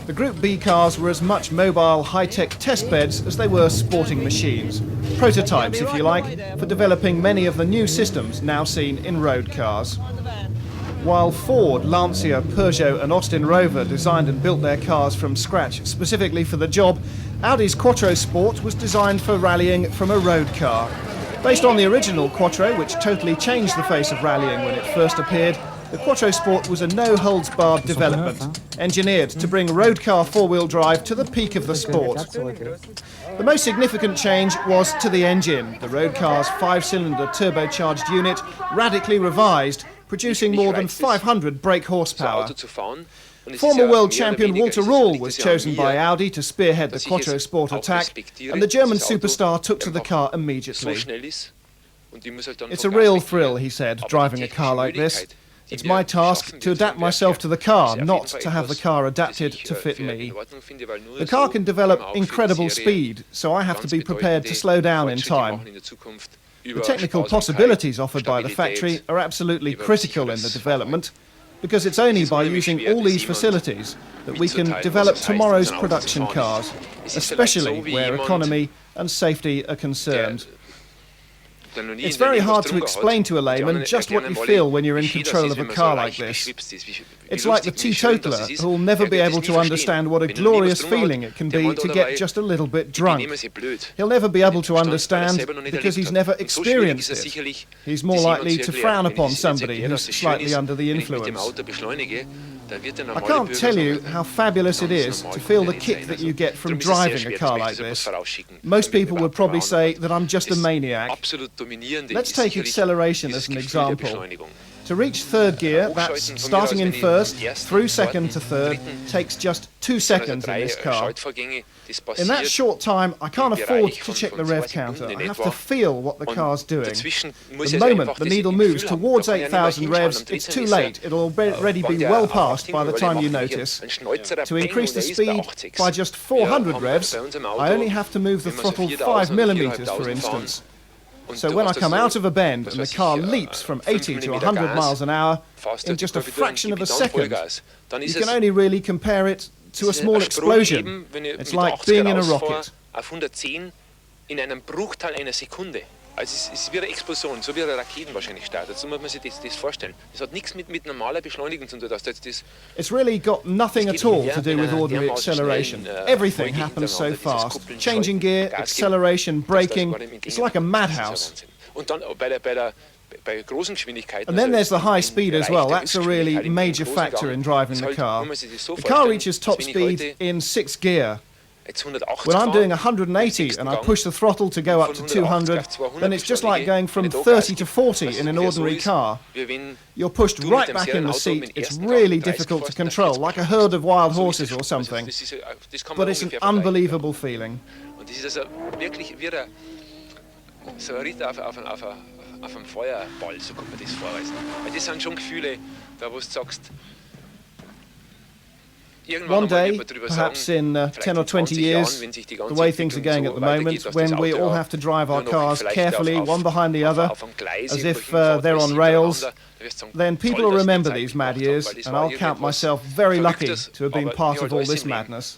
The Group B cars were as much mobile, high-tech test beds as they were sporting machines. Prototypes, if you like, for developing many of the new systems now seen in road cars. While Ford, Lancia, Peugeot and Austin Rover designed and built their cars from scratch specifically for the job, Audi's Quattro Sport was designed for rallying from a road car. Based on the original Quattro, which totally changed the face of rallying when it first appeared, the Quattro Sport was a no-holds-barred development, engineered to bring road car four-wheel drive to the peak of the sport. The most significant change was to the engine. The road car's 5-cylinder turbocharged unit, radically revised, producing more than 500 brake horsepower. Former world champion Walter Rohrl was chosen by Audi to spearhead the Quattro Sport attack, and the German superstar took to the car immediately. "It's a real thrill," he said, driving a car like this. "It's my task to adapt myself to the car, not to have the car adapted to fit me. The car can develop incredible speed, so I have to be prepared to slow down in time. The technical possibilities offered by the factory are absolutely critical in the development, because it's only by using all these facilities that we can develop tomorrow's production cars, especially where economy and safety are concerned." It's very hard to explain to a layman just what you feel when you're in control of a car like this. It's like the teetotaler who will never be able to understand what a glorious feeling it can be to get just a little bit drunk. He'll never be able to understand because he's never experienced it. He's more likely to frown upon somebody who's slightly under the influence. I can't tell you how fabulous it is to feel the kick that you get from driving a car like this. Most people would probably say that I'm just a maniac. Let's take acceleration as an example. To reach third gear, that's starting in first, through second to third, takes just 2 seconds in this car. In that short time, I can't afford to check the rev counter. I have to feel what the car's doing. The moment the needle moves towards 8,000 revs, it's too late. It'll already be well past by the time you notice. To increase the speed by just 400 revs, I only have to move the throttle 5 millimeters, for instance. So when I come out of a bend and the car leaps from 80 to 100 miles an hour in just a fraction of a second, you can only really compare it to a small explosion. It's like being in a rocket. Also es ist wie eine Explosion, so wie eine Raketen wahrscheinlich startet. So muss man sich das vorstellen. Das hat nichts mit normaler Beschleunigung zu tun. It's really got nothing at all to do with ordinary acceleration. Everything happens so fast. Changing gear, acceleration, braking, it's like a madhouse. And then there's the high speed as well. That's a really major factor in driving the car. The car reaches top speed in 6th gear. When I'm doing 180 and I push the throttle to go up to 200, then it's just like going from 30 to 40 in an ordinary car. You're pushed right back in the seat. It's really difficult to control, like a herd of wild horses or something. But it's an unbelievable feeling. Auf einem Feuerball, so kommt man das vor. Das sind schon Gefühle, da wo du sagst. One day, perhaps in 10 or 20 years, the way things are going at the moment, when we all have to drive our cars carefully, one behind the other, as if they're on rails, then people will remember these mad years, and I'll count myself very lucky to have been part of all this madness.